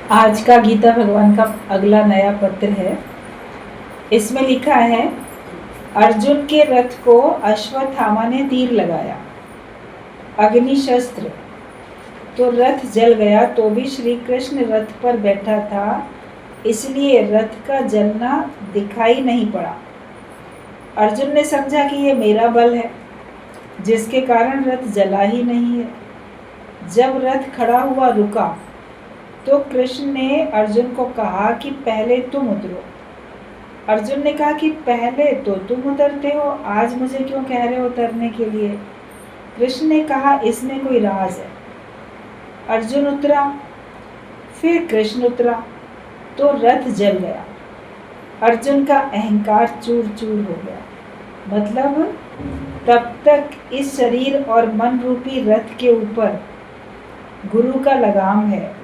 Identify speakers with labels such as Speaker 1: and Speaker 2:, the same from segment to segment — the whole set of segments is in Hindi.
Speaker 1: आज का गीता भगवान का अगला नया पत्र है। इसमें लिखा है, अर्जुन के रथ को अश्वत्थामा ने तीर लगाया, अग्नि शस्त्र, तो रथ जल गया, तो भी श्री कृष्ण रथ पर बैठा था, इसलिए रथ का जलना दिखाई नहीं पड़ा। अर्जुन ने समझा कि ये मेरा बल है, जिसके कारण रथ जला ही नहीं है। जब रथ खड़ा हुआ रुका, तो कृष्ण ने अर्जुन को कहा कि पहले तुम उतरो। अर्जुन ने कहा कि पहले तो तुम उतरते हो, आज मुझे क्यों कह रहे हो उतरने के लिए? कृष्ण ने कहा, इसमें कोई राज है। अर्जुन उतरा, फिर कृष्ण उतरा, तो रथ जल गया। अर्जुन का अहंकार चूर चूर हो गया। मतलब तब तक इस शरीर और मन रूपी रथ के ऊपर गुरु का लगाम है,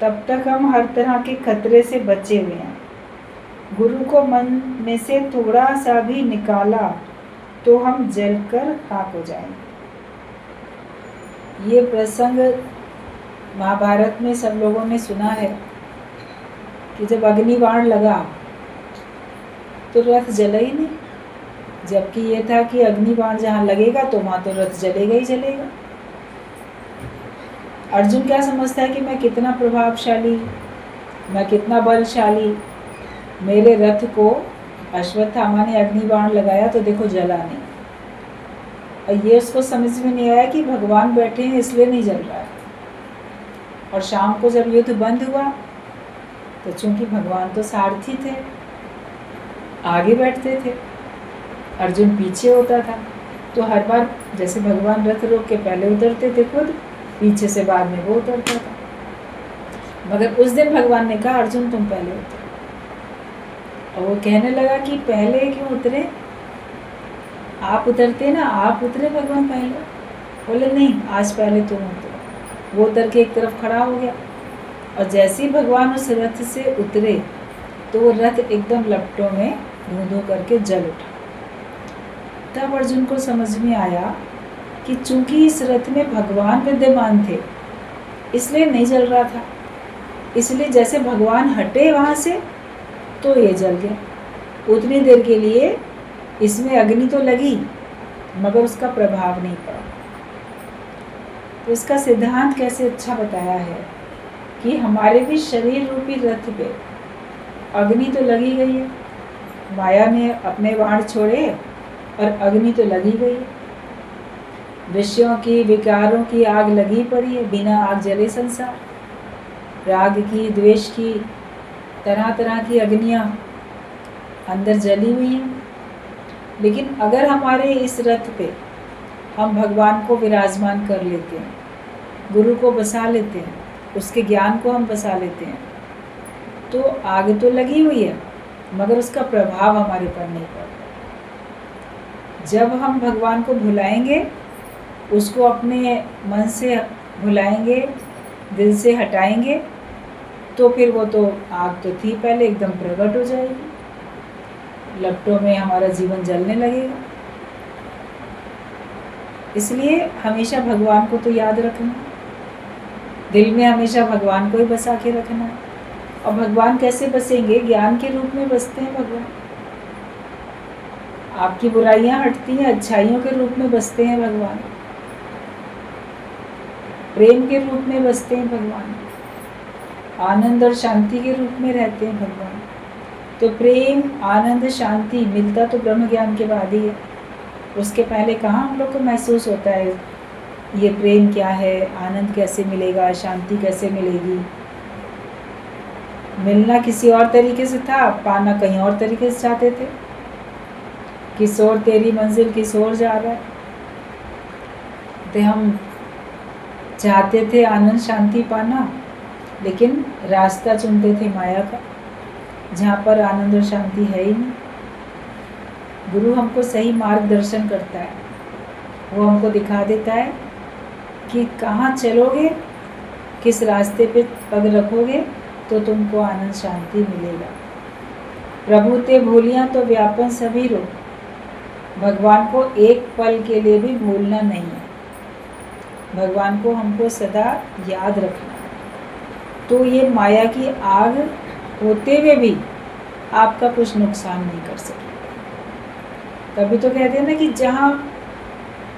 Speaker 1: तब तक हम हर तरह के खतरे से बचे हुए हैं। गुरु को मन में से थोड़ा सा भी निकाला तो हम जलकर खाक हो जाएंगे। ये प्रसंग महाभारत में सब लोगों ने सुना है कि जब अग्निबाण लगा तो रथ जला ही नहीं, जबकि ये था कि अग्निबाण जहाँ लगेगा तो वहाँ तो रथ जलेगा ही जलेगा। अर्जुन क्या समझता है कि मैं कितना प्रभावशाली, मैं कितना बलशाली, मेरे रथ को अश्वत्थामा ने अग्निबाण लगाया तो देखो जला नहीं। और ये उसको समझ में नहीं आया कि भगवान बैठे हैं इसलिए नहीं जल रहा है। और शाम को जब युद्ध बंद हुआ तो चूंकि भगवान तो सारथी थे, आगे बैठते थे, अर्जुन पीछे होता था, तो हर बार जैसे भगवान रथ रोक के पहले उतरते थे खुद, पीछे से बाद में वो उतरता था। मगर उस दिन भगवान ने कहा, अर्जुन तुम पहले उतरो। और वो कहने लगा कि पहले क्यों उतरे, आप उतरते ना, आप उतरे भगवान पहले। बोले नहीं, आज पहले तुम उतरो। वो उतर के एक तरफ खड़ा हो गया, और जैसे ही भगवान उस रथ से उतरे तो वो रथ एकदम लपटों में धू धू करके जल उठा। तब अर्जुन को समझ में आया कि चूंकि इस रथ में भगवान विद्यमान थे इसलिए नहीं जल रहा था, इसलिए जैसे भगवान हटे वहाँ से तो ये जल गया। उतनी देर के लिए इसमें अग्नि तो लगी मगर उसका प्रभाव नहीं पड़ा। तो इसका सिद्धांत कैसे अच्छा बताया है कि हमारे भी शरीर रूपी रथ पे अग्नि तो लगी गई है, माया ने अपने बाण छोड़े और अग्नि तो लगी गई है। विषयों की, विकारों की आग लगी पड़ी है, बिना आग जले संसार। राग की, द्वेष की, तरह तरह की अग्नियाँ अंदर जली हुई हैं। लेकिन अगर हमारे इस रथ पे हम भगवान को विराजमान कर लेते हैं, गुरु को बसा लेते हैं, उसके ज्ञान को हम बसा लेते हैं, तो आग तो लगी हुई है मगर उसका प्रभाव हमारे पर नहीं पड़ता। जब हम भगवान को भुलाएंगे, उसको अपने मन से भुलाएंगे, दिल से हटाएंगे, तो फिर वो तो आग तो थी पहले एकदम प्रकट हो जाएगी, लपटों में हमारा जीवन जलने लगेगा। इसलिए हमेशा भगवान को तो याद रखना, दिल में हमेशा भगवान को ही बसा के रखना। और भगवान कैसे बसेंगे? ज्ञान के रूप में बसते हैं भगवान। आपकी बुराइयां हटती हैं, अच्छाइयों के रूप में बसते हैं भगवान, प्रेम के रूप में बसते हैं भगवान, आनंद और शांति के रूप में रहते हैं भगवान। तो प्रेम, आनंद, शांति मिलता तो ब्रह्म ज्ञान के बाद ही है। उसके पहले कहाँ हम लोग को महसूस होता है ये प्रेम क्या है, आनंद कैसे मिलेगा, शांति कैसे मिलेगी। मिलना किसी और तरीके से था, पाना कहीं और तरीके से चाहते थे। किशोर तेरी मंजिल किशोर जा रहा है, तो हम चाहते थे आनंद शांति पाना, लेकिन रास्ता चुनते थे माया का, जहाँ पर आनंद और शांति है ही नहीं। गुरु हमको सही मार्गदर्शन करता है, वो हमको दिखा देता है कि कहाँ चलोगे, किस रास्ते पे पग रखोगे तो तुमको आनंद शांति मिलेगा। प्रभु ते भूलिया तो व्यापन सभी रो, भगवान को एक पल के लिए भी भूलना नहीं है। भगवान को हमको सदा याद रखना, तो ये माया की आग होते हुए भी आपका कुछ नुकसान नहीं कर सके। तभी तो कहते हैं ना कि जहाँ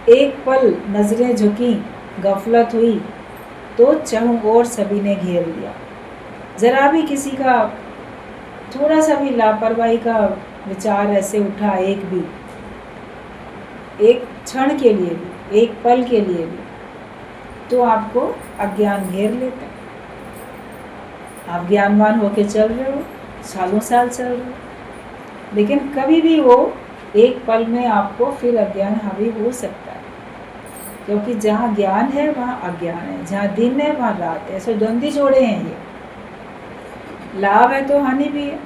Speaker 1: एक पल नजरें झुकी, गफलत हुई, तो चारों ओर सभी ने घेर लिया। जरा भी किसी का थोड़ा सा भी लापरवाही का विचार ऐसे उठा, एक क्षण के लिए भी, एक पल के लिए भी, तो आपको अज्ञान घेर लेता है। आप ज्ञानवान होके चल रहे हो, सालों साल चल रहे हो, लेकिन कभी भी वो एक पल में आपको फिर अज्ञान हावी हो सकता है। क्योंकि जहाँ ज्ञान है वहाँ अज्ञान है, जहाँ दिन है वहाँ रात है। ऐसे द्वंद्वी जोड़े हैं ये। लाभ है तो हानि भी है।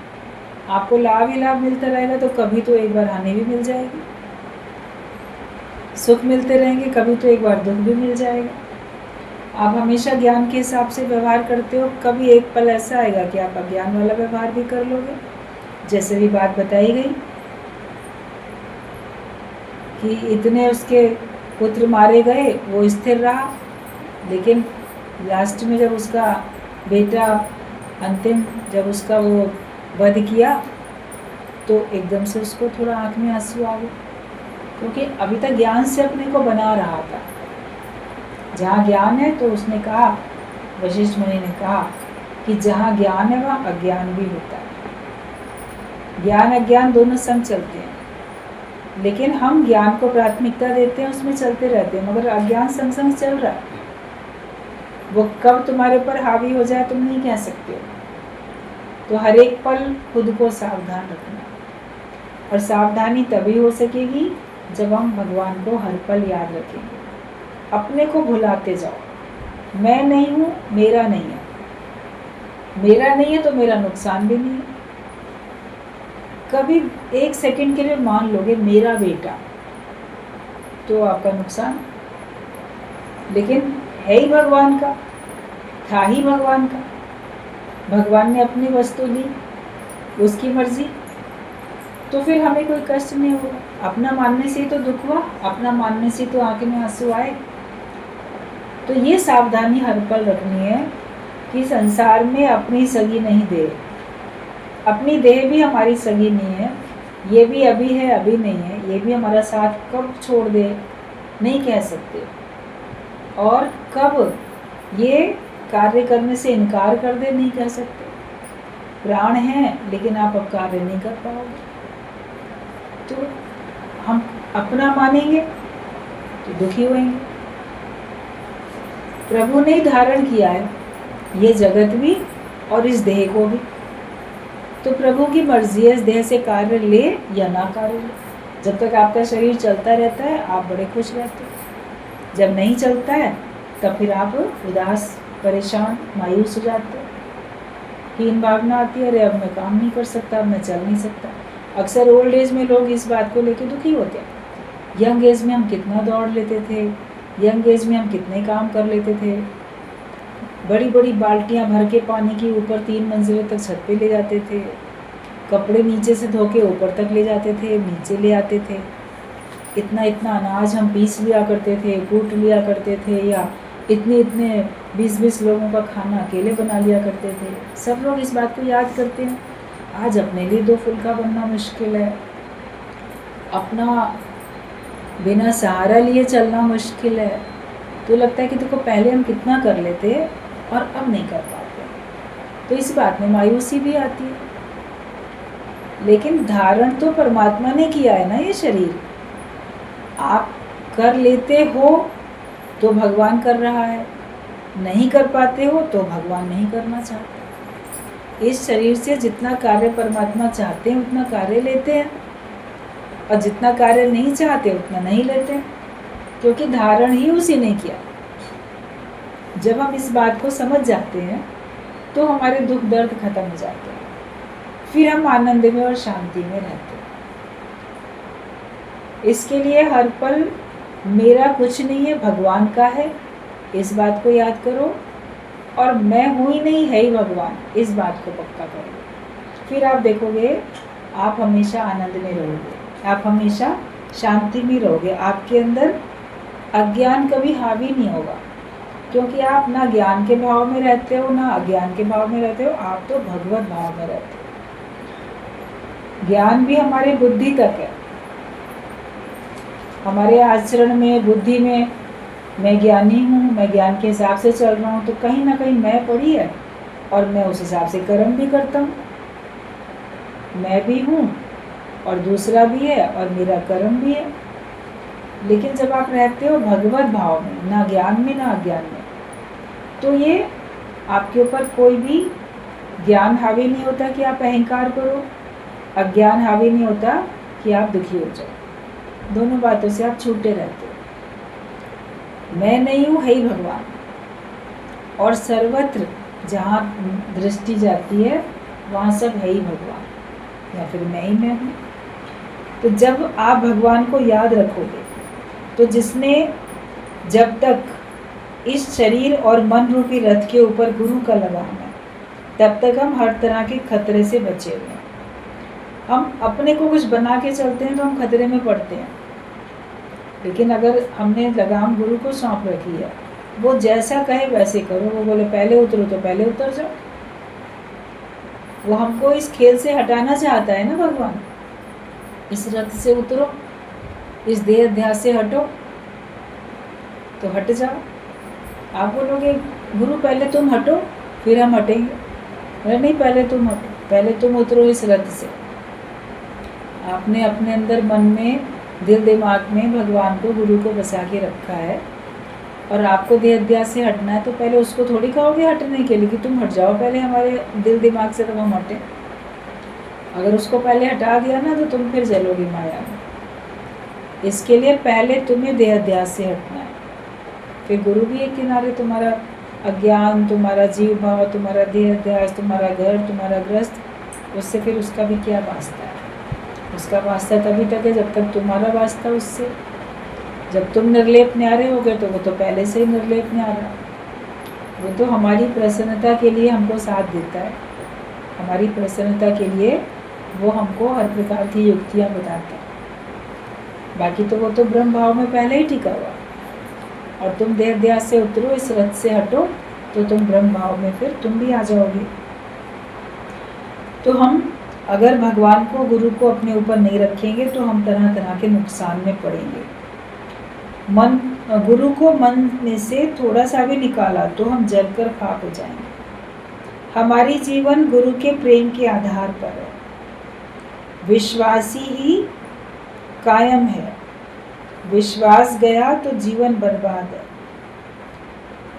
Speaker 1: आपको लाभ ही लाभ मिलता रहेगा तो कभी तो एक बार हानि भी मिल जाएगी। सुख मिलते रहेंगे, कभी तो एक बार दुख भी मिल जाएगा। आप हमेशा ज्ञान के हिसाब से व्यवहार करते हो, कभी एक पल ऐसा आएगा कि आप अज्ञान वाला व्यवहार भी कर लोगे। जैसे भी बात बताई गई कि इतने उसके पुत्र मारे गए, वो स्थिर रहा, लेकिन लास्ट में जब उसका बेटा अंतिम जब उसका वो वध किया तो एकदम से उसको थोड़ा आँख में आंसू आ गए, क्योंकि अभी तक ज्ञान से अपने को बना रहा था। जहाँ ज्ञान है तो उसने कहा, वशिष्ठ मुनि ने कहा कि जहाँ ज्ञान है वहाँ अज्ञान भी होता है। ज्ञान अज्ञान दोनों संग चलते हैं, लेकिन हम ज्ञान को प्राथमिकता देते हैं, उसमें चलते रहते हैं, मगर अज्ञान संग संग चल रहा है। वो कब तुम्हारे ऊपर हावी हो जाए तुम नहीं कह सकते हो। तो हर एक पल खुद को सावधान रखना, और सावधानी तभी हो सकेगी जब हम भगवान को हर पल याद रखेंगे। अपने को भुलाते जाओ, मैं नहीं हूँ, मेरा नहीं है, मेरा नहीं है तो मेरा नुकसान भी नहीं है। कभी एक सेकंड के लिए मान लोगे मेरा बेटा, तो आपका नुकसान, लेकिन है ही भगवान का, था ही भगवान का। भगवान ने अपनी वस्तु दी, उसकी मर्जी, तो फिर हमें कोई कष्ट नहीं होगा। अपना मानने से ही तो दुख हुआ, अपना मानने से तो आंखें में आंसू आए। तो ये सावधानी हर पल रखनी है कि संसार में अपनी सगी नहीं देह, अपनी देह भी हमारी सगी नहीं है। ये भी अभी है, अभी नहीं है। ये भी हमारा साथ कब छोड़ दे नहीं कह सकते, और कब ये कार्य करने से इनकार कर दे नहीं कह सकते। प्राण हैं लेकिन आप अब कार्य नहीं कर पाओगे। तो हम अपना मानेंगे तो दुखी होंगे। प्रभु ने धारण किया है ये जगत भी और इस देह को भी, तो प्रभु की मर्जी है इस देह से कार्य ले या ना कार्य ले। जब तक आपका शरीर चलता रहता है आप बड़े खुश रहते हो, जब नहीं चलता है तब फिर आप उदास, परेशान, मायूस हो जाते हो। हीन भावना आती है, अरे अब मैं काम नहीं कर सकता, अब मैं चल नहीं सकता। अक्सर ओल्ड एज में लोग इस बात को लेकर दुखी होते हैं। यंग एज में हम कितना दौड़ लेते थे, यंग एज में हम कितने काम कर लेते थे। बड़ी बड़ी बाल्टियां भर के पानी की ऊपर 3 मंजिलों तक छत पे ले जाते थे। कपड़े नीचे से धो के ऊपर तक ले जाते थे, नीचे ले आते थे। इतना इतना अनाज हम पीस लिया करते थे, कूट लिया करते थे, या इतने 20-20 लोगों का खाना अकेले बना लिया करते थे। सब लोग इस बात को याद करते हैं। आज अपने लिए 2 फुल्का बनना मुश्किल है, अपना बिना सहारा लिए चलना मुश्किल है। तो लगता है कि देखो पहले हम कितना कर लेते और अब नहीं कर पाते, तो इस बात में मायूसी भी आती है। लेकिन धारण तो परमात्मा ने किया है ना ये शरीर, आप कर लेते हो तो भगवान कर रहा है, नहीं कर पाते हो तो भगवान नहीं करना चाहते। इस शरीर से जितना कार्य परमात्मा चाहते हैं उतना कार्य लेते हैं, और जितना कार्य नहीं चाहते उतना नहीं लेते हैं, क्योंकि धारण ही उसी ने किया। जब हम इस बात को समझ जाते हैं तो हमारे दुख दर्द खत्म हो जाते हैं, फिर हम आनंद में और शांति में रहते हैं। इसके लिए हर पल मेरा कुछ नहीं है, भगवान का है, इस बात को याद करो। और मैं हूँ ही नहीं, है ही भगवान, इस बात को पक्का करो। फिर आप देखोगे आप हमेशा आनंद में रहोगे, आप हमेशा शांति में रहोगे। आपके अंदर अज्ञान कभी हावी नहीं होगा। क्योंकि आप ना ज्ञान के भाव में रहते हो ना अज्ञान के भाव में रहते हो, आप तो भगवत भाव में रहते हो। ज्ञान भी हमारे बुद्धि तक है, हमारे आचरण में, बुद्धि में मैं ज्ञानी हूँ, मैं ज्ञान के हिसाब से चल रहा हूँ, तो कहीं ना कहीं मैं पड़ी है और मैं उस हिसाब से कर्म भी करता हूँ। मैं भी हूँ और दूसरा भी है और मेरा कर्म भी है। लेकिन जब आप रहते हो भगवत भाव में, ना ज्ञान में ना अज्ञान में, तो ये आपके ऊपर कोई भी ज्ञान हावी नहीं होता कि आप अहंकार करो, अज्ञान हावी नहीं होता कि आप दुखी हो जाओ। दोनों बातों से आप छूटे रहते हो। मैं नहीं हूँ, है ही भगवान। और सर्वत्र जहाँ दृष्टि जाती है वहाँ सब है ही भगवान, या फिर मैं ही मैं हूँ। तो जब आप भगवान को याद रखोगे, तो जिसने जब तक इस शरीर और मन रूपी रथ के ऊपर गुरु का लगाम है, तब तक हम हर तरह के खतरे से बचे हुए हैं। हम अपने को कुछ बना के चलते हैं तो हम खतरे में पड़ते हैं। लेकिन अगर हमने लगाम गुरु को सौंप रखी है, वो जैसा कहे वैसे करो। वो बोले पहले उतरो तो पहले उतर जाओ। वो हमको इस खेल से हटाना चाहता है ना भगवान। इस रथ से उतरो, इस देह अध्यास से हटो, तो हट जाओ। आप बोलोगे गुरु पहले तुम हटो फिर हम हटेंगे। अरे नहीं, पहले तुम हटो, पहले तुम उतरो इस रथ से। आपने अपने अंदर मन में, दिल दिमाग में भगवान को, गुरु को बसा के रखा है और आपको देह अध्यास से हटना है, तो पहले उसको थोड़ी कहोगे हटने के लिए कि तुम हट जाओ पहले हमारे दिल दिमाग से, तो हम हटें। अगर उसको पहले हटा दिया ना, तो तुम फिर जलोगी माया में। इसके लिए पहले तुम्हें देह अध्यास से हटना है। फिर गुरु भी एक किनारे, तुम्हारा अज्ञान, तुम्हारा जीव भाव, तुम्हारा देह अध्यास, तुम्हारा घर, तुम्हारा ग्रस्त, उससे फिर उसका भी क्या वास्ता है। उसका वास्ता तभी तक है जब तक तुम्हारा वास्ता उससे। जब तुम निर्लेप न्यारे हो गए तो वो तो पहले से ही निर्लेप न्यारा। वो तो हमारी प्रसन्नता के लिए हमको साथ देता है, हमारी प्रसन्नता के लिए वो हमको हर प्रकार की युक्तियाँ बताता है। बाकी तो वो तो ब्रह्म भाव में पहले ही टिका हुआ। और तुम देह अध्यास से उतरो, इस रथ से हटो, तो तुम ब्रह्म भाव में फिर तुम भी आ जाओगे। तो हम अगर भगवान को, गुरु को अपने ऊपर नहीं रखेंगे तो हम तरह तरह के नुकसान में पड़ेंगे। मन, गुरु को मन में से थोड़ा सा भी निकाला तो हम जलकर खाक हो जाएंगे। हमारी जीवन गुरु के प्रेम के आधार पर है। विश्वासी ही कायम है, विश्वास गया तो जीवन बर्बाद है।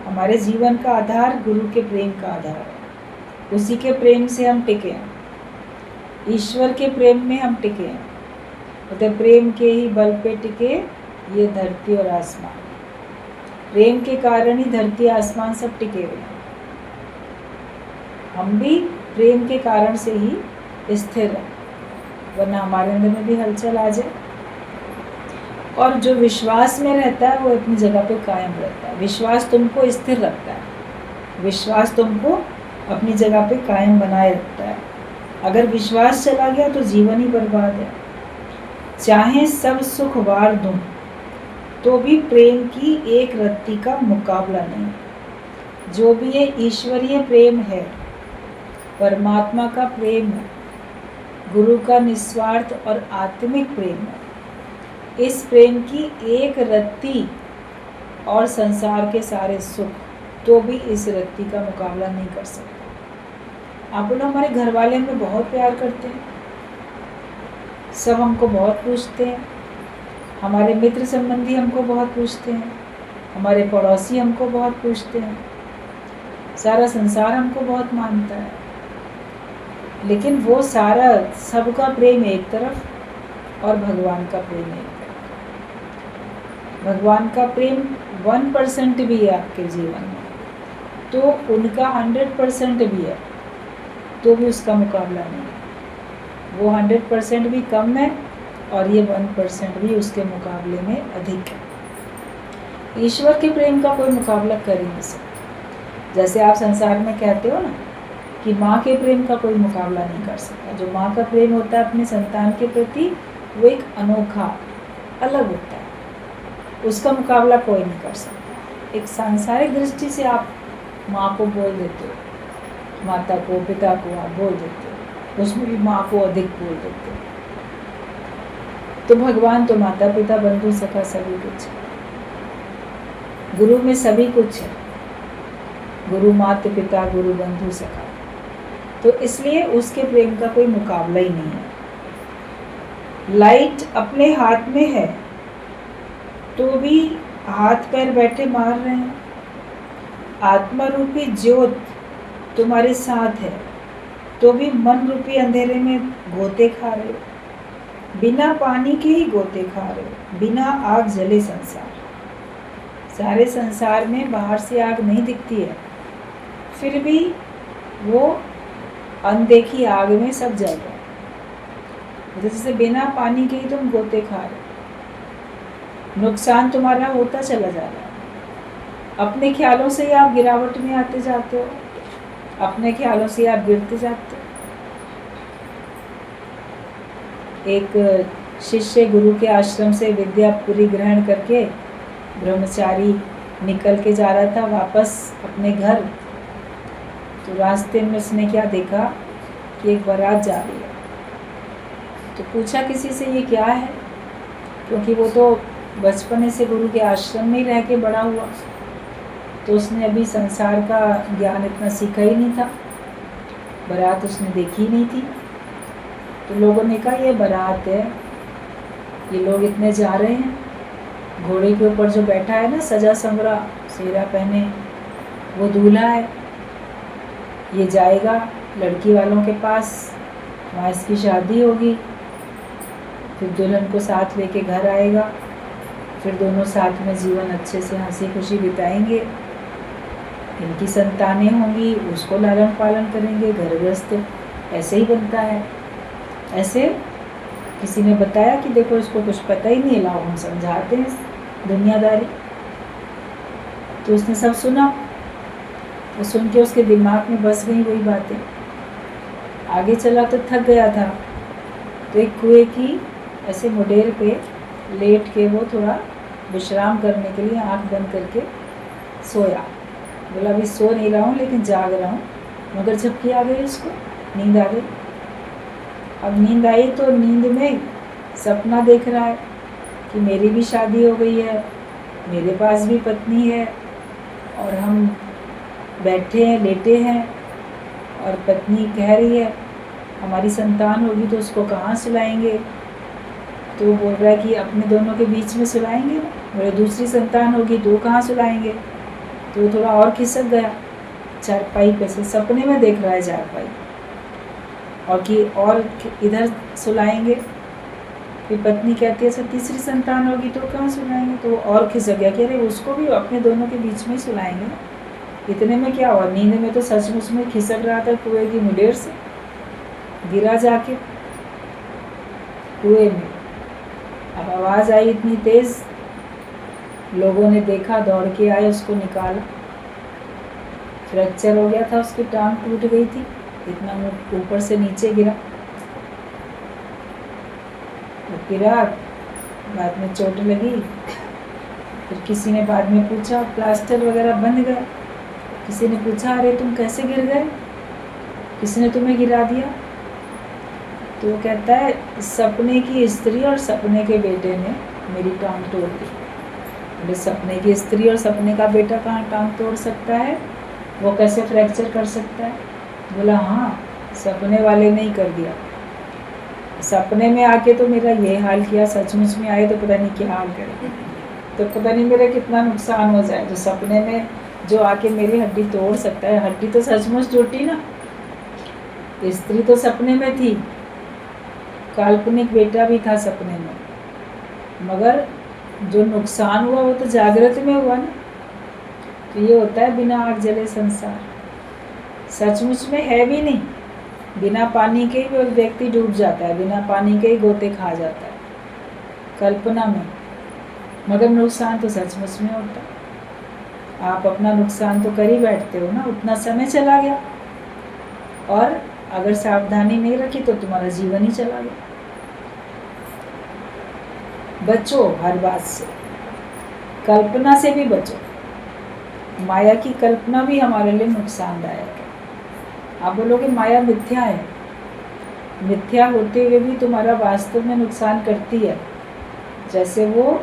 Speaker 1: हमारे जीवन का आधार गुरु के प्रेम का आधार है। उसी के प्रेम से हम टिके हैं, ईश्वर के प्रेम में हम टिके हैं। मतलब प्रेम के ही बल पे टिके ये धरती और आसमान। प्रेम के कारण ही धरती आसमान सब टिके हुए हैं। हम भी प्रेम के कारण से ही स्थिर हैं, वरना हमारे अंदर में भी हलचल आ जाए। और जो विश्वास में रहता है वो अपनी जगह पे कायम रहता है। विश्वास तुमको स्थिर रखता है, विश्वास तुमको अपनी जगह पे कायम बनाए रखता है। अगर विश्वास चला गया तो जीवन ही बर्बाद है। चाहे सब सुख वार दूं तो भी प्रेम की एक रत्ती का मुकाबला नहीं। जो भी ये ईश्वरीय प्रेम है, परमात्मा का प्रेम है, गुरु का निस्वार्थ और आत्मिक प्रेम है, इस प्रेम की एक रत्ती और संसार के सारे सुख तो भी इस रत्ती का मुकाबला नहीं कर सकते। आप बोलो हमारे घर वाले हमें बहुत प्यार करते हैं, सब हमको बहुत पूछते हैं, हमारे मित्र संबंधी हमको बहुत पूछते हैं, हमारे पड़ोसी हमको बहुत पूछते हैं, सारा संसार हमको बहुत मानता है। लेकिन वो सारा, सबका प्रेम एक तरफ और भगवान का प्रेम एक तरफ। भगवान का प्रेम 1% भी है आपके जीवन में तो उनका 100% भी है, तो भी उसका मुकाबला नहीं है। वो 100% भी कम है और ये 1% भी उसके मुकाबले में अधिक है। ईश्वर के प्रेम का कोई मुकाबला कर ही नहीं सकता। जैसे आप संसार में कहते हो ना कि माँ के प्रेम का कोई मुकाबला नहीं कर सकता। जो माँ का प्रेम होता है अपने संतान के प्रति, वो एक अनोखा, अलग होता है, उसका मुकाबला कोई नहीं कर सकता। एक सांसारिक दृष्टि से आप माँ को बोल देते हो, माता को पिता को आप बोल देते हो, उसमें भी माँ को अधिक बोल देते हो। तो भगवान तो माता पिता बंधु सखा सभी कुछ है, गुरु में सभी कुछ है, गुरु माता पिता गुरु बंधु सखा। तो इसलिए उसके प्रेम का कोई मुकाबला ही नहीं है। लाइट अपने हाथ में है तो भी हाथ पैर बैठे मार रहे हैं। आत्मा रूपी ज्योत तुम्हारे साथ है तो भी मन रूपी अंधेरे में गोते खा रहे हो। बिना पानी के ही गोते खा रहे हो, बिना आग जले संसार। सारे संसार में बाहर से आग नहीं दिखती है, फिर भी वो अनदेखी आग में सब जल रहा है। जैसे बिना पानी के ही तुम गोते खा रहे हो, नुकसान तुम्हारा होता चला जा रहा है। अपने ख्यालों से ही आप गिरावट में आते जाते हो, अपने ख्यालों से आप गिरते जाते हो। एक शिष्य गुरु के आश्रम से विद्या पूरी ग्रहण करके ब्रह्मचारी निकल के जा रहा था वापस अपने घर। तो रास्ते में उसने क्या देखा कि एक बारात जा रही है। तो पूछा किसी से ये क्या है, क्योंकि वो तो बचपन से गुरु के आश्रम में ही रह के बड़ा हुआ, तो उसने अभी संसार का ज्ञान इतना सीखा ही नहीं था, बारात उसने देखी ही नहीं थी। तो लोगों ने कहा ये बारात है, ये लोग इतने जा रहे हैं, घोड़े के ऊपर जो बैठा है ना सजा संवरा सेहरा पहने, वो दूल्हा है, ये जाएगा लड़की वालों के पास, वहाँ इसकी शादी होगी, फिर दुल्हन को साथ लेके घर आएगा, फिर दोनों साथ में जीवन अच्छे से हंसी खुशी बिताएंगे, इनकी संतानें होंगी, उसको लालन पालन करेंगे, घर गृहस्थ ऐसे ही बनता है। ऐसे किसी ने बताया कि देखो इसको कुछ पता ही नहीं है, लाओ हम समझाते हैं दुनियादारी। तो उसने सब सुना, तो सुन के उसके दिमाग में बस गई वही बातें। आगे चला तो थक गया था, तो एक कुएं की ऐसे मुडेर पे लेट के वो थोड़ा विश्राम करने के लिए आंख बंद करके सोया। बोला अभी सो नहीं रहा हूँ लेकिन जाग रहा हूँ, मगर झपकी आ गई उसको, नींद आ गई। अब नींद आई तो नींद में सपना देख रहा है कि मेरी भी शादी हो गई है, मेरे पास भी पत्नी है, और हम बैठे हैं लेटे हैं, और पत्नी कह रही है हमारी संतान होगी तो उसको कहाँ सुलाएंगे। तो वो बोल रहा है कि अपने दोनों के बीच में सुलाएंगे ना, मेरी दूसरी संतान होगी तो कहाँ सुलाएंगे। तो वो थोड़ा और खिसक गया चारपाई पे से, सपने में देख रहा है चारपाई, और कि और इधर सुलाएंगे। फिर पत्नी कहती है अच्छा तीसरी संतान होगी तो कहाँ सुलाएंगे। तो वो और खिसक गया कि अरे उसको भी अपने दोनों के बीच में ही सुलाएंगे ना। इतने में क्या हुआ, नींद में तो सचमुच में खिसक रहा था कुएं की मुडेर से, गिरा जाके कुएं में। अब आवाज़ आई इतनी तेज़, लोगों ने देखा, दौड़ के आए, उसको निकाला। फ्रैक्चर हो गया था, उसकी टांग टूट गई थी, इतना ऊपर से नीचे गिरा। गिरा, बाद में चोट लगी। फिर किसी ने बाद में पूछा, प्लास्टर वगैरह बंध गया। किसी ने पूछा अरे तुम कैसे गिर गए, किसने तुम्हें गिरा दिया। तो वो कहता है सपने की स्त्री और सपने के बेटे ने मेरी टांग तोड़ दी। बोले सपने की स्त्री और सपने का बेटा कहाँ टांग तोड़ सकता है, वो कैसे फ्रैक्चर कर सकता है। बोला हाँ, सपने वाले ने ही कर दिया। सपने में आके तो मेरा ये हाल किया, सचमुच में आए तो पता नहीं क्या हाल करेंगे, तो पता नहीं मेरा कितना नुकसान हो जाए। जो सपने में जो आके मेरी हड्डी तोड़ सकता है, हड्डी तो सचमुच टूटी ना, स्त्री तो सपने में थी, काल्पनिक बेटा भी था सपने में, मगर जो नुकसान हुआ वो तो जागृत में हुआ ना। तो ये होता है बिना आग जले संसार। सचमुच में है भी नहीं, बिना पानी के ही व्यक्ति डूब जाता है, बिना पानी के ही गोते खा जाता है कल्पना में, मगर नुकसान तो सचमुच में होता है। आप अपना नुकसान तो कर ही बैठते हो ना, उतना समय चला गया, और अगर सावधानी नहीं रखी तो तुम्हारा जीवन ही चला गया। बचो हर बात से, कल्पना से भी बचो, माया की कल्पना भी हमारे लिए नुकसानदायक है। आप बोलोगे माया मिथ्या है, मिथ्या होते हुए भी तुम्हारा वास्तव में नुकसान करती है। जैसे वो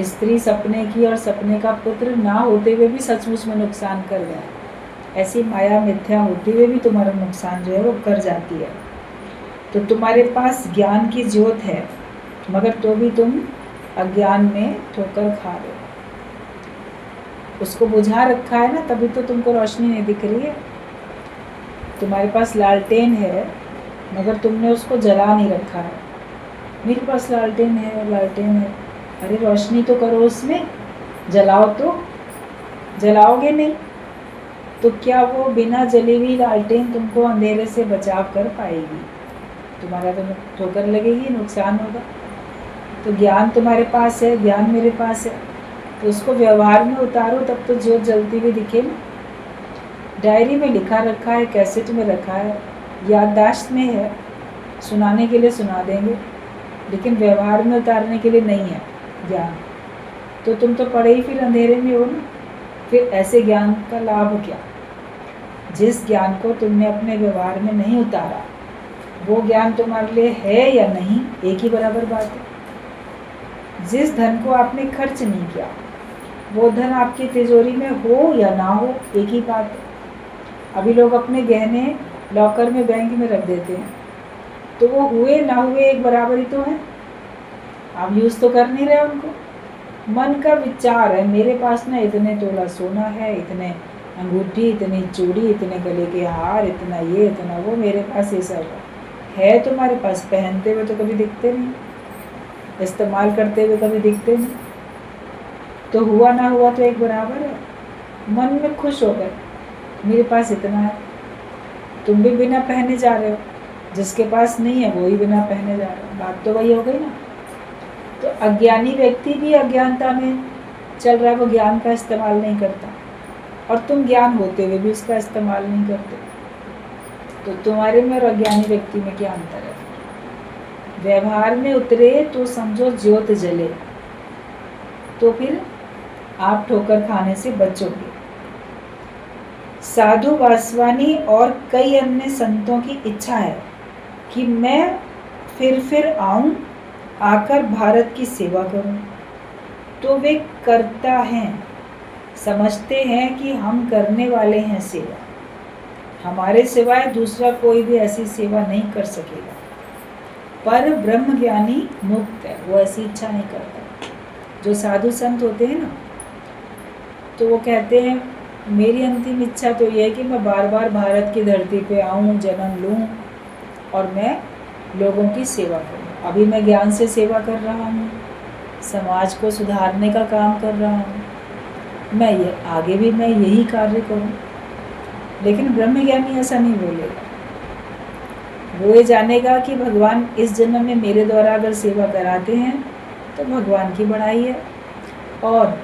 Speaker 1: स्त्री सपने की और सपने का पुत्र ना होते हुए भी सचमुच में नुकसान कर गया, ऐसी माया मिथ्या होते हुए भी तुम्हारा नुकसान जो है वो कर जाती है। तो तुम्हारे पास ज्ञान की ज्योत है, मगर तो भी तुम अज्ञान में ठोकर खा रहे हो। उसको बुझा रखा है ना, तभी तो तुमको रोशनी नहीं दिख रही है। तुम्हारे पास लालटेन है, मगर तुमने उसको जला नहीं रखा है। मेरे पास लालटेन है, लालटेन है, अरे रोशनी तो करो उसमें, जलाओ तो। जलाओगे नहीं तो क्या वो बिना जली हुई लालटेन तुमको अंधेरे से बचाव कर पाएगी? तुम्हारा तो ठोकर लगेगी, नुकसान होगा। तो ज्ञान तुम्हारे पास है, ज्ञान मेरे पास है, तो उसको व्यवहार में उतारो, तब तो ज्योत जलती हुई दिखे ना। डायरी में लिखा रखा है, कैसेट में रखा है, याददाश्त में है, सुनाने के लिए सुना देंगे, लेकिन व्यवहार में उतारने के लिए नहीं है ज्ञान। तो तुम तो पड़े ही फिर अंधेरे में हो ना। फिर ऐसे ज्ञान का लाभ क्या? जिस ज्ञान को तुमने अपने व्यवहार में नहीं उतारा, वो ज्ञान तुम्हारे लिए है या नहीं, एक ही बराबर बात है। जिस धन को आपने खर्च नहीं किया, वो धन आपकी तिजोरी में हो या ना हो, एक ही बात है। अभी लोग अपने गहने लॉकर में, बैंक में रख देते हैं, तो वो हुए ना हुए एक बराबर ही तो है। आप यूज़ तो कर नहीं रहे उनको। मन का विचार है, मेरे पास ना इतने तोला सोना है, इतने अंगूठी, इतनी चूड़ी, इतने गले के हार, इतना ये इतना वो, मेरे पास ये सब है। तुम्हारे पास, पहनते हुए तो कभी दिखते नहीं, इस्तेमाल करते हुए कभी दिखते नहीं। तो हुआ ना हुआ तो एक बराबर है। मन में खुश हो गए, मेरे पास इतना है। तुम भी बिना पहने जा रहे हो, जिसके पास नहीं है वो ही बिना पहने जा रहा है। बात तो वही हो गई ना। तो अज्ञानी व्यक्ति भी अज्ञानता में चल रहा है, वो ज्ञान का इस्तेमाल नहीं करता, और तुम ज्ञान होते हुए भी उसका इस्तेमाल नहीं करते। तो तुम्हारे में और अज्ञानी व्यक्ति में क्या अंतर है? व्यवहार में उतरे तो समझो ज्योत जले, तो फिर आप ठोकर खाने से बचोगे। साधु वासवानी और कई अन्य संतों की इच्छा है कि मैं फिर आऊं, आकर भारत की सेवा करूं। तो वे करता हैं, समझते हैं कि हम करने वाले हैं सेवा, हमारे सिवाय दूसरा कोई भी ऐसी सेवा नहीं कर सकेगा। पर ब्रह्म ज्ञानी मुक्त है, वो ऐसी इच्छा नहीं करता। जो साधु संत होते हैं ना, तो वो कहते हैं मेरी अंतिम इच्छा तो ये है कि मैं बार बार भारत की धरती पे आऊँ, जन्म लूँ और मैं लोगों की सेवा करूँ। अभी मैं ज्ञान से सेवा कर रहा हूँ, समाज को सुधारने का काम कर रहा हूँ, मैं ये आगे भी मैं यही कार्य करूँ। लेकिन ब्रह्मज्ञानी ऐसा नहीं बोलेगा। वो ये जानेगा कि भगवान इस जन्म में मेरे द्वारा अगर सेवा कराते हैं तो भगवान की बढ़ाई है, और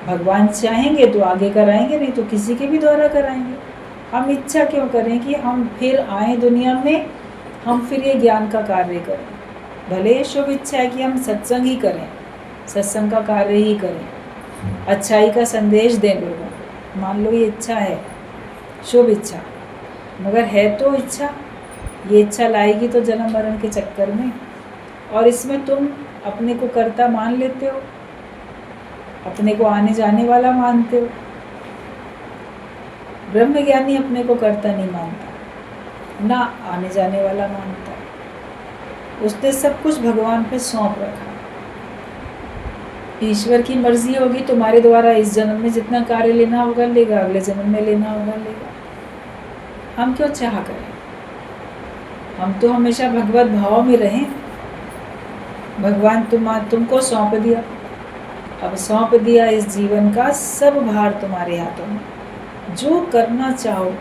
Speaker 1: भगवान चाहेंगे तो आगे कराएंगे, नहीं तो किसी के भी द्वारा कराएंगे। हम इच्छा क्यों करें कि हम फिर आए दुनिया में, हम फिर ये ज्ञान का कार्य करें। भले शुभ इच्छा है कि हम सत्संग ही करें, सत्संग का कार्य ही करें, अच्छाई का संदेश दें लोगों को, मान लो ये इच्छा है, शुभ इच्छा, मगर है तो इच्छा, ये इच्छा लाएगी तो जन्म मरण के चक्कर में, और इसमें तुम अपने को कर्ता मान लेते हो, अपने को आने जाने वाला मानते हो। ब्रह्मज्ञानी अपने को कर्ता नहीं मानता, ना आने जाने वाला मानता, उसने सब कुछ भगवान पे सौंप रखा। ईश्वर की मर्जी होगी, तुम्हारे द्वारा इस जन्म में जितना कार्य लेना होगा लेगा, अगले जन्म में लेना होगा लेगा। हम क्यों चाह करें? हम तो हमेशा भगवत भाव में रहें। भगवान तुमको सौंप दिया, अब सौंप दिया इस जीवन का सब भार तुम्हारे हाथों में। जो करना चाहो,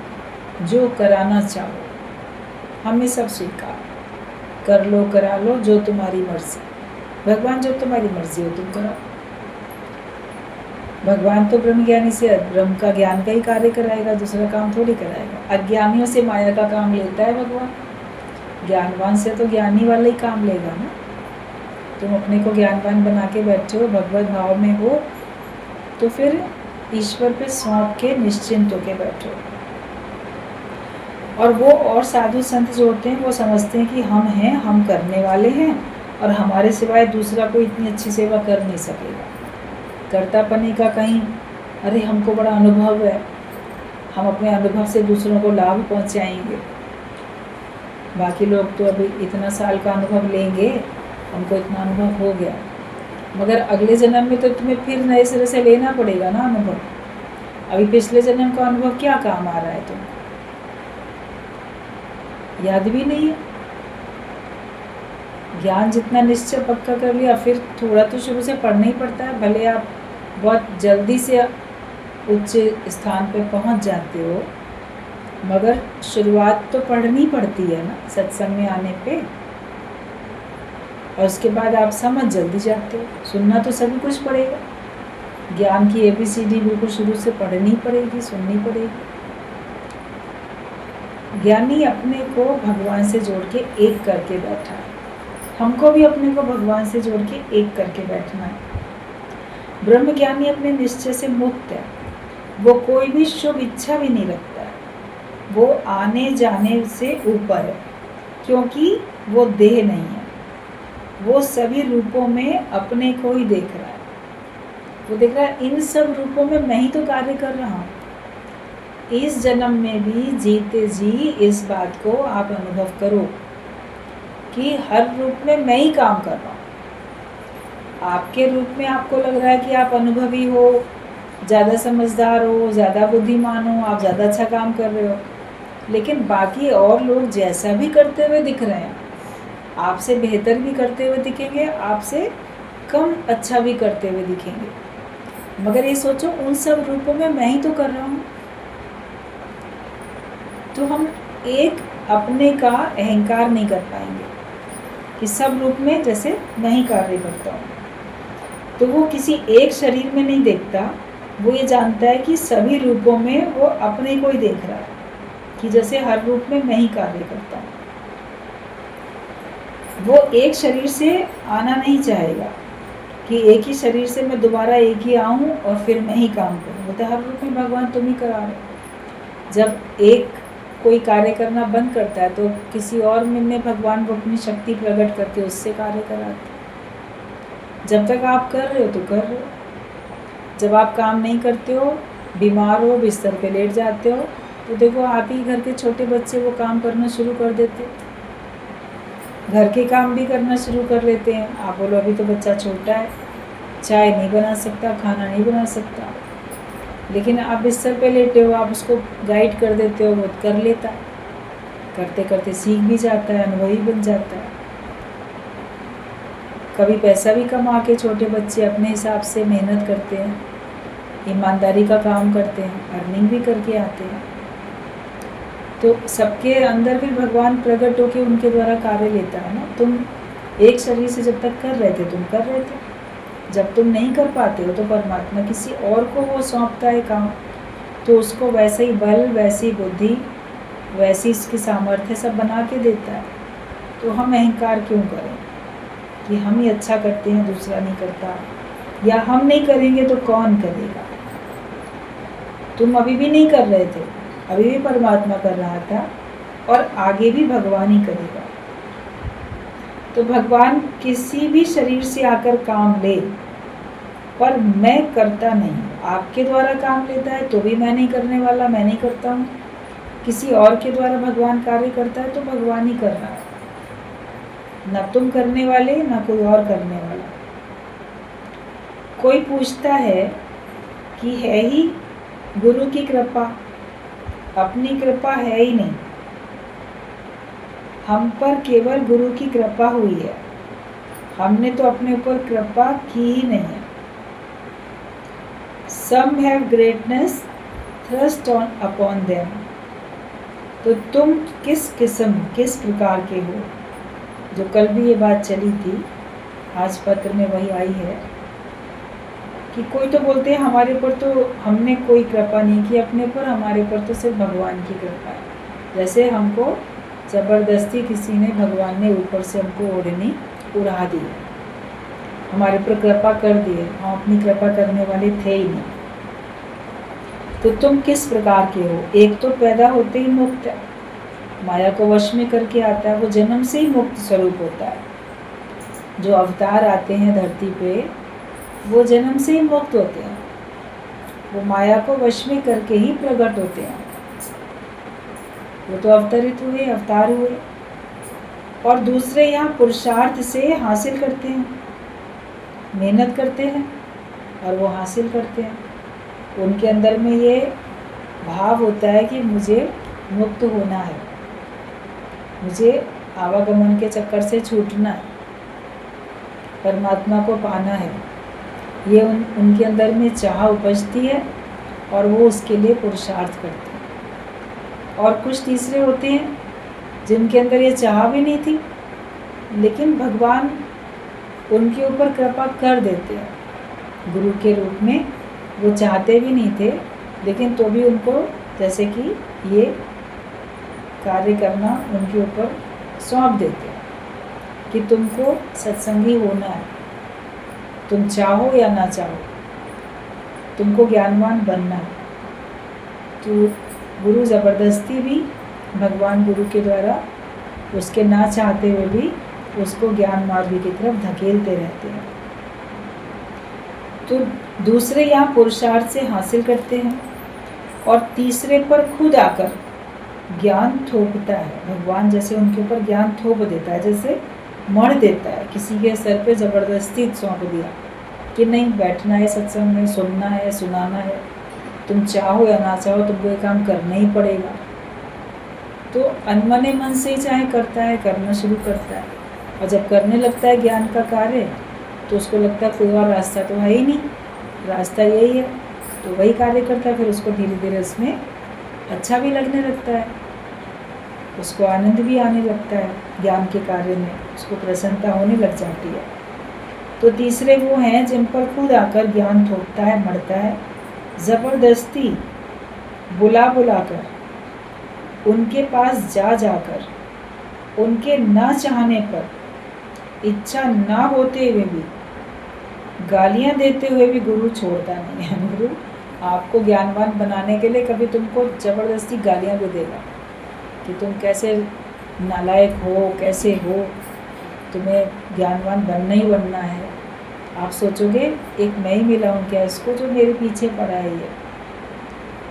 Speaker 1: जो कराना चाहो, हमें सब स्वीकार कर लो, करा लो, जो तुम्हारी मर्जी। भगवान जो तुम्हारी मर्जी हो तुम करो। भगवान तो ब्रह्म ज्ञानी से ब्रह्म का ज्ञान का ही कार्य कराएगा, दूसरा काम थोड़ी कराएगा। अज्ञानियों से माया का काम लेता है भगवान, ज्ञानवान से तो ज्ञानी वाला ही काम लेगा ना। तुम अपने को ज्ञानवान बना के बैठे हो, भगवत भाव में हो, तो फिर ईश्वर पे सौंप के निश्चिंत होके बैठो। और वो और साधु संत जो होते हैं वो समझते हैं कि हम हैं, हम करने वाले हैं और हमारे सिवाय दूसरा कोई इतनी अच्छी सेवा कर नहीं सकेगा। कर्तापनी का कहीं, अरे हमको बड़ा अनुभव है, हम अपने अनुभव से दूसरों को लाभ पहुंचाएंगे। बाकी लोग तो अभी इतना साल का अनुभव लेंगे, हमको इतना अनुभव हो गया, मगर अगले जन्म में तो तुम्हें फिर नए सिरे से लेना पड़ेगा ना अनुभव। अभी पिछले जन्म का अनुभव क्या काम आ रहा है तुमको, याद भी नहीं है। ज्ञान जितना निश्चय पक्का कर लिया, फिर थोड़ा तो शुरू से पढ़ना ही पड़ता है। भले आप बहुत जल्दी से उच्च स्थान पे पहुंच जाते हो, मगर शुरुआत तो पढ़नी पड़ती है ना सत्संग में आने पे, और उसके बाद आप समझ जल्दी जाते हो। सुनना तो सभी कुछ पड़ेगा, ज्ञान की ABCD बिल्कुल शुरू से पढ़नी पड़ेगी, सुननी पड़ेगी। ज्ञानी अपने को भगवान से जोड़ के एक करके बैठा है, हमको भी अपने को भगवान से जोड़ के एक करके बैठना है। ब्रह्म ज्ञानी अपने निश्चय से मुक्त है, वो कोई भी शुभ इच्छा भी नहीं रखता है, वो आने जाने से ऊपर है, क्योंकि वो देह नहीं है, वो सभी रूपों में अपने को ही देख रहा है। वो देख रहा है इन सब रूपों में मैं ही तो कार्य कर रहा हूँ। इस जन्म में भी जीते जी इस बात को आप अनुभव करो कि हर रूप में मैं ही काम कर रहा हूँ। आपके रूप में आपको लग रहा है कि आप अनुभवी हो, ज़्यादा समझदार हो, ज़्यादा बुद्धिमान हो, आप ज़्यादा अच्छा काम कर रहे हो, लेकिन बाकी और लोग जैसा भी करते हुए दिख रहे हैं, आपसे बेहतर भी करते हुए दिखेंगे, आपसे कम अच्छा भी करते हुए दिखेंगे, मगर ये सोचो उन सब रूपों में मैं ही तो कर रहा हूँ। तो हम एक अपने का अहंकार नहीं कर पाएंगे कि सब रूप में जैसे मैं ही कार्य करता हूँ। तो वो किसी एक शरीर में नहीं देखता, वो ये जानता है कि सभी रूपों में वो अपने को ही देख रहा है, कि जैसे हर रूप में मैं ही कार्य करता हूँ। वो एक शरीर से आना नहीं चाहेगा कि एक ही शरीर से मैं दोबारा एक ही आऊँ और फिर मैं ही काम करूँ। वो तो हर रूप में भगवान तुम ही करा रहे। जब एक कोई कार्य करना बंद करता है तो किसी और में भगवान को अपनी शक्ति प्रकट करके उससे कार्य कराते। जब तक आप कर रहे हो तो कर रहे हो, जब आप काम नहीं करते हो, बीमार हो, बिस्तर पे लेट जाते हो, तो देखो आप ही घर के छोटे बच्चे वो काम करना शुरू कर देते, घर के काम भी करना शुरू कर लेते हैं। आप बोलो अभी तो बच्चा छोटा है, चाय नहीं बना सकता, खाना नहीं बना सकता, लेकिन आप बिस्तर पे लेटे हो, आप उसको गाइड कर देते हो, वो कर लेता है, करते करते सीख भी जाता है, अनुभवी बन जाता है। कभी पैसा भी कमा के छोटे बच्चे अपने हिसाब से मेहनत करते हैं, ईमानदारी का काम करते हैं, अर्निंग भी करके आते हैं। तो सबके अंदर भी भगवान प्रकट होकर उनके द्वारा कार्य लेता है ना। तुम एक शरीर से जब तक कर रहे थे तुम कर रहे थे, जब तुम नहीं कर पाते हो तो परमात्मा किसी और को वो सौंपता है काम, तो उसको वैसे ही बल, वैसी बुद्धि, वैसी इसकी सामर्थ्य सब बना के देता है। तो हम अहंकार क्यों करें कि हम ही अच्छा करते हैं, दूसरा नहीं करता, या हम नहीं करेंगे तो कौन करेगा। तुम अभी भी नहीं कर रहे थे, अभी भी परमात्मा कर रहा था और आगे भी भगवान ही करेगा। तो भगवान किसी भी शरीर से आकर काम ले, पर मैं करता नहीं, आपके द्वारा काम लेता है तो भी मैं नहीं करने वाला, मैं नहीं करता हूँ। किसी और के द्वारा भगवान कार्य करता है तो भगवान ही कर रहा है, ना तुम करने वाले ना कोई और करने वाला। कोई पूछता है कि है ही गुरु की कृपा, अपनी कृपा है ही नहीं, हम पर केवल गुरु की कृपा हुई है, हमने तो अपने ऊपर कृपा की ही नहीं है। Some have greatness thrust on upon them। तो तुम किस किस्म, किस प्रकार के हो। जो कल भी ये बात चली थी, आज पत्र में वही आई है कि कोई तो बोलते हैं हमारे ऊपर तो हमने कोई कृपा नहीं की अपने पर, हमारे ऊपर तो सिर्फ भगवान की कृपा है। जैसे हमको ज़बरदस्ती किसी ने, भगवान ने ऊपर से हमको ओढ़नी उड़ा दी, हमारे ऊपर कृपा कर दिए, हम अपनी कृपा करने वाले थे ही नहीं। तो तुम किस प्रकार के हो? एक तो पैदा होते ही मुक्त है, माया को वश में करके आता है, वो जन्म से ही मुक्त स्वरूप होता है। जो अवतार आते हैं धरती पे वो जन्म से ही मुक्त होते हैं, वो माया को वश में करके ही प्रकट होते हैं। वो तो अवतरित हुए, अवतार हुए। और दूसरे यहाँ पुरुषार्थ से हासिल करते हैं, मेहनत करते हैं और वो हासिल करते हैं। उनके अंदर में ये भाव होता है कि मुझे मुक्त होना है, मुझे आवागमन के चक्कर से छूटना है, परमात्मा को पाना है। ये उनके अंदर में चाह उपजती है और वो उसके लिए पुरुषार्थ करते हैं। और कुछ तीसरे होते हैं जिनके अंदर ये चाह भी नहीं थी, लेकिन भगवान उनके ऊपर कृपा कर देते हैं गुरु के रूप में। वो चाहते भी नहीं थे, लेकिन तो भी उनको जैसे कि ये कार्य करना उनके ऊपर सौंप देते हैं कि तुमको सत्संगी होना है, तुम चाहो या ना चाहो, तुमको ज्ञानवान बनना है। तो गुरु ज़बरदस्ती भी भगवान गुरु के द्वारा उसके ना चाहते हुए भी उसको ज्ञान मार्ग की तरफ धकेलते रहते हैं। तो दूसरे यहाँ पुरुषार्थ से हासिल करते हैं और तीसरे पर खुद आकर ज्ञान थोपता है भगवान। जैसे उनके ऊपर ज्ञान थोप देता है, जैसे मढ़ देता है, किसी के सर पे ज़बरदस्ती सौंप दिया कि नहीं बैठना है सत्संग में, सुनना है, सुनाना है, तुम चाहो या ना चाहो तुमको ये काम करना ही पड़ेगा। तो अनमने मन से ही चाहे करता है, करना शुरू करता है। और जब करने लगता है ज्ञान का कार्य तो उसको लगता है कोई और रास्ता तो है ही नहीं, रास्ता यही है, तो वही कार्य करता है। फिर उसको धीरे धीरे उसमें अच्छा भी लगने लगता है, उसको आनंद भी आने लगता है ज्ञान के कार्य में, उसको प्रसन्नता होने लग जाती है। तो तीसरे वो हैं जिन पर खुद आकर ज्ञान थोपता है, मढ़ता है, ज़बरदस्ती बुला बुलाकर, उनके पास जा जाकर, उनके ना चाहने पर, इच्छा ना होते हुए भी, गालियां देते हुए भी गुरु छोड़ता नहीं है। गुरु आपको ज्ञानवान बनाने के लिए कभी तुमको ज़बरदस्ती गालियां भी देगा कि तुम कैसे नालायक हो, कैसे हो, तुम्हें ज्ञानवान बनना ही बनना है। आप सोचोगे एक मैं ही मिला हूँ क्या इसको जो मेरे पीछे पड़ा है ये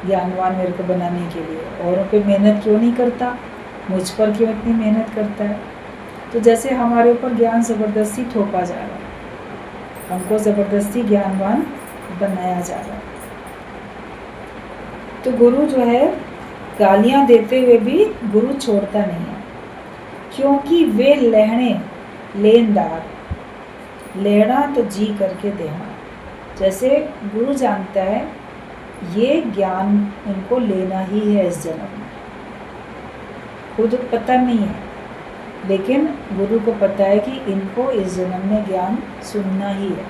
Speaker 1: ज्ञानवान मेरे को बनाने के लिए, औरों पे मेहनत क्यों नहीं करता, मुझ पर क्यों इतनी मेहनत करता है। तो जैसे हमारे ऊपर ज्ञान ज़बरदस्ती थोपा जा रहा है, हमको ज़बरदस्ती ज्ञानवान बनाया जा रहा है। तो गुरु जो है गालियाँ देते हुए भी गुरु छोड़ता नहीं है, क्योंकि वे लहणे लेनदार, लेना तो जी करके देना। जैसे गुरु जानता है ये ज्ञान इनको लेना ही है इस जन्म में, खुद पता नहीं है, लेकिन गुरु को पता है कि इनको इस जन्म में ज्ञान सुनना ही है।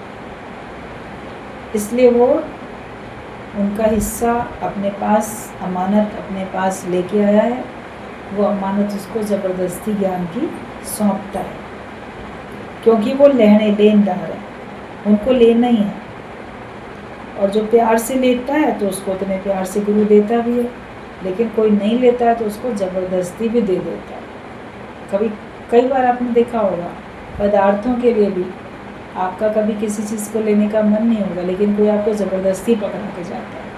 Speaker 1: इसलिए वो उनका हिस्सा अपने पास, अमानत अपने पास लेके आया है, वो अमानत उसको ज़बरदस्ती ज्ञान की सौंपता है, क्योंकि वो लेने लेनदार है, उनको लेना ही है। और जो प्यार से लेता है तो उसको उतने प्यार से गुरु देता भी है, लेकिन कोई नहीं लेता है तो उसको ज़बरदस्ती भी दे देता है। कई बार आपने देखा होगा पदार्थों के लिए भी आपका कभी किसी चीज़ को लेने का मन नहीं होगा, लेकिन कोई आपको ज़बरदस्ती पकड़ा के जाता है।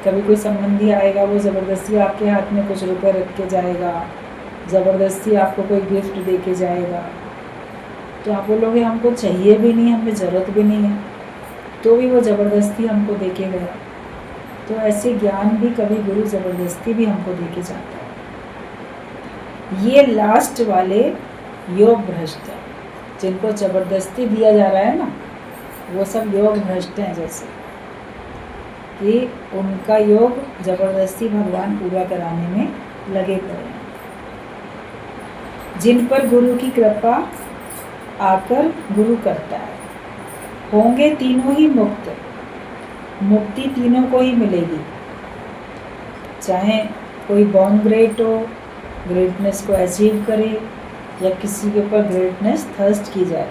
Speaker 1: कभी कोई संबंधी आएगा, वो ज़बरदस्ती आपके हाथ में कुछ रुपए रख के जाएगा, ज़बरदस्ती आपको कोई गिफ्ट दे के जाएगा, तो आप बोलोगे हमको चाहिए भी नहीं, हमें ज़रूरत भी नहीं है, तो भी वो ज़बरदस्ती हमको दे के गया। तो ऐसे ज्ञान भी कभी गुरु ज़बरदस्ती भी हमको दे के जाता है। ये लास्ट वाले योग भ्रष्ट हैं, जिनको ज़बरदस्ती दिया जा रहा है ना, वो सब योग भ्रष्ट हैं। जैसे कि उनका योग ज़बरदस्ती भगवान पूरा कराने में लगे पड़े हैं। जिन पर गुरु की कृपा आकर गुरु करता है, होंगे तीनों ही मुक्त, मुक्ति तीनों को ही मिलेगी। चाहे कोई बॉर्न ग्रेट हो, ग्रेटनेस को अचीव करे, या किसी के ऊपर ग्रेटनेस थर्स्ट की जाए,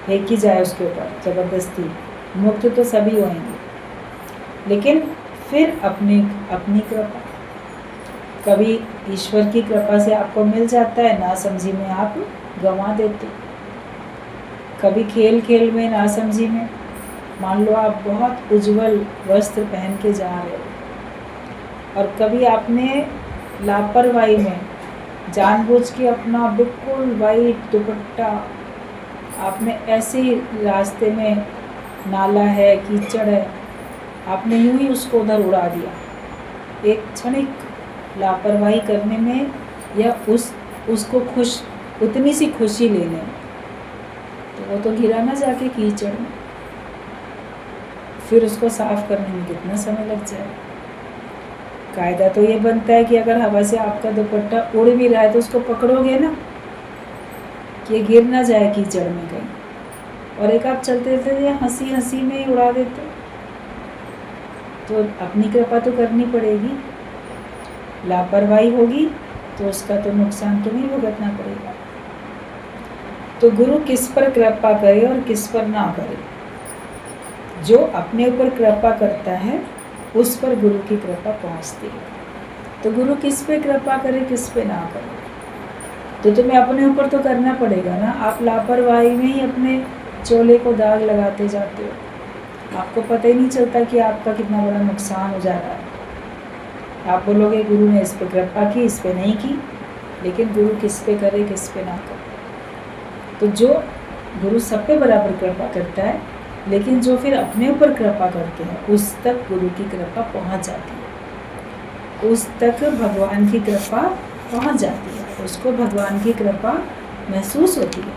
Speaker 1: फेंकी जाए उसके ऊपर ज़बरदस्ती, मुक्त तो सभी होंगे। लेकिन फिर अपनी अपनी कृपा। कभी ईश्वर की कृपा से आपको मिल जाता है, नासमझी में आप गंवा देते। कभी खेल खेल में, नासमझी में, मान लो आप बहुत उज्जवल वस्त्र पहन के जा रहे हो और कभी आपने लापरवाही में जानबूझ के अपना बिल्कुल वाइट दुपट्टा, आपने ऐसे ही रास्ते में नाला है, कीचड़ है, आपने यूं ही उसको उधर उड़ा दिया एक क्षणिक लापरवाही करने में, या उसको उतनी सी खुशी लेने में, तो वो तो गिरा ना जाके कीचड़ में। फिर उसको साफ करने में कितना समय लग जाए। कायदा तो ये बनता है कि अगर हवा से आपका दुपट्टा उड़ भी रहा है तो उसको पकड़ोगे ना, कि ये गिर ना जाए कीचड़ में कहीं। और एक आप चलते थे हंसी हंसी में ही उड़ा देते, तो अपनी कृपा तो करनी पड़ेगी। लापरवाही होगी तो उसका तो नुकसान तुम्हें भुगतना पड़ेगा। तो गुरु किस पर कृपा करे और किस पर ना करे। जो अपने ऊपर कृपा करता है उस पर गुरु की कृपा पहुंचती है। तो गुरु किस पे कृपा करे, किस पे ना करे, तो तुम्हें अपने ऊपर तो करना पड़ेगा ना। आप लापरवाही में ही अपने चोले को दाग लगाते जाते हो, आपको पता ही नहीं चलता कि आपका कितना बड़ा नुकसान हो जा रहा है। आप बोलोगे गुरु ने इस पे कृपा की, इस पे नहीं की, लेकिन गुरु किस पे करे, किस पे ना करे। तो जो गुरु सब पे बराबर कृपा करता है, लेकिन जो फिर अपने ऊपर कृपा करते हैं उस तक गुरु की कृपा पहुंच जाती है, उस तक भगवान की कृपा पहुंच जाती है, उसको भगवान की कृपा महसूस होती है।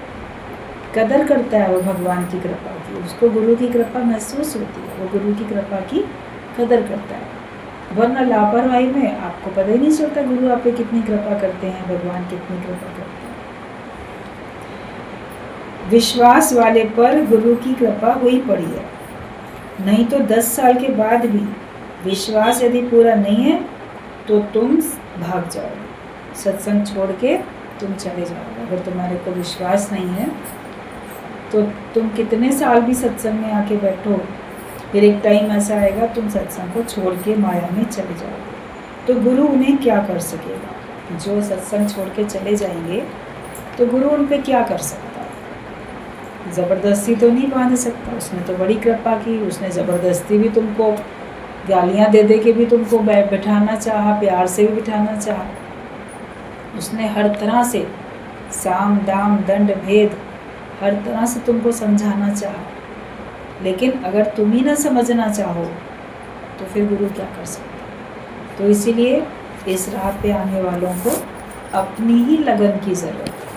Speaker 1: कदर करता है वो भगवान की कृपा की, उसको गुरु की कृपा महसूस होती है, वो गुरु की कृपा की कदर करता है। वरना लापरवाही में आपको पता ही नहीं चलता गुरु आप पे कितनी कृपा करते हैं, भगवान कितनी कृपा करते हैं। विश्वास वाले पर गुरु की कृपा हुई पड़ी है, नहीं तो 10 साल के बाद भी विश्वास यदि पूरा नहीं है तो तुम भाग जाओगे, सत्संग छोड़ के तुम चले जाओगे। अगर तुम्हारे को विश्वास नहीं है तो तुम कितने साल भी सत्संग में आके बैठो, फिर एक टाइम ऐसा आएगा तुम सत्संग को छोड़ के माया में चले जाओगे। तो गुरु उन्हें क्या कर सकेगा। जो सत्संग छोड़ के चले जाएंगे तो गुरु उन पे क्या कर सकता है। ज़बरदस्ती तो नहीं बांध सकता, उसने तो बड़ी कृपा की, उसने ज़बरदस्ती भी तुमको गालियाँ दे दे के भी तुमको बैठाना चाहा, प्यार से भी बिठाना चाहा, उसने हर तरह से साम दाम दंड भेद हर तरह से तुमको समझाना चाहा, लेकिन अगर तुम ही ना समझना चाहो तो फिर गुरु क्या कर सकता। तो इसीलिए इस राह पे आने वालों को अपनी ही लगन की ज़रूरत है।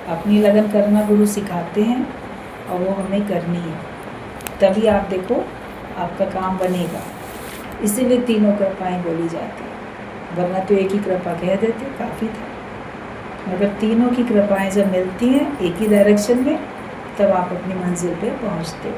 Speaker 1: अपनी लगन करना गुरु सिखाते हैं और वो हमें करनी है, तभी आप देखो आपका काम बनेगा। इसीलिए तीनों कृपाएं बोली जाती हैं, वरना तो एक ही कृपा कह देते काफ़ी था। मगर तीनों की कृपाएं जब मिलती हैं एक ही डायरेक्शन में, तब आप अपनी मंजिल पे पहुंचते हो।